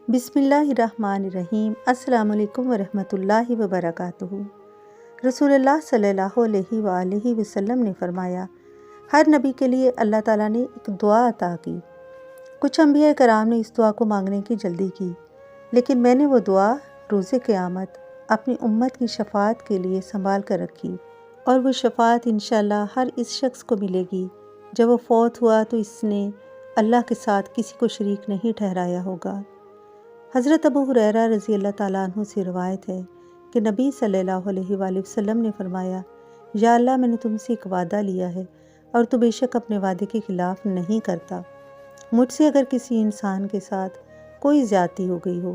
بسم اللہ الرحمن الرحیم۔ السلام علیکم ورحمۃ اللہ وبرکاتہ۔ رسول اللہ صلی اللہ علیہ وآلہ وسلم نے فرمایا، ہر نبی کے لیے اللہ تعالیٰ نے ایک دعا عطا کی۔ کچھ انبیاء کرام نے اس دعا کو مانگنے کی جلدی کی، لیکن میں نے وہ دعا روز قیامت اپنی امت کی شفاعت کے لیے سنبھال کر رکھی، اور وہ شفاعت انشاءاللہ ہر اس شخص کو ملے گی جب وہ فوت ہوا تو اس نے اللہ کے ساتھ کسی کو شریک نہیں ٹھہرایا ہوگا۔ حضرت ابو ہریرہ رضی اللہ تعالیٰ عنہ سے روایت ہے کہ نبی صلی اللہ علیہ وآلہ وسلم نے فرمایا، یا اللہ، میں نے تم سے ایک وعدہ لیا ہے اور تو بے شک اپنے وعدے کے خلاف نہیں کرتا۔ مجھ سے اگر کسی انسان کے ساتھ کوئی زیادتی ہو گئی ہو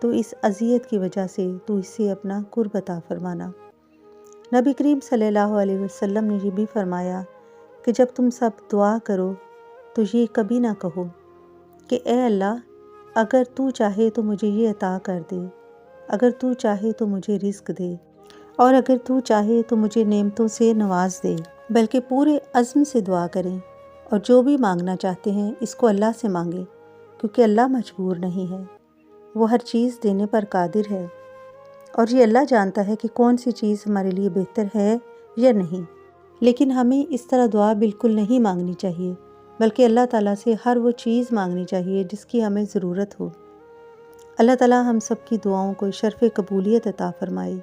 تو اس اذیت کی وجہ سے تو اس سے اپنا قرب عطا فرمانا۔ نبی کریم صلی اللہ علیہ وسلم نے یہ بھی فرمایا کہ جب تم سب دعا کرو تو یہ کبھی نہ کہو کہ اے اللہ، اگر تو چاہے تو مجھے یہ عطا کر دے، اگر تو چاہے تو مجھے رزق دے، اور اگر تو چاہے تو مجھے نعمتوں سے نواز دے، بلکہ پورے عزم سے دعا کریں اور جو بھی مانگنا چاہتے ہیں اس کو اللہ سے مانگیں، کیونکہ اللہ مجبور نہیں ہے، وہ ہر چیز دینے پر قادر ہے، اور یہ اللہ جانتا ہے کہ کون سی چیز ہمارے لیے بہتر ہے یا نہیں۔ لیکن ہمیں اس طرح دعا بالکل نہیں مانگنی چاہیے، بلکہ اللہ تعالیٰ سے ہر وہ چیز مانگنی چاہیے جس کی ہمیں ضرورت ہو۔ اللہ تعالیٰ ہم سب کی دعاؤں کو شرف قبولیت عطا فرمائے،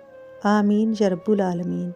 آمین یا رب العالمین۔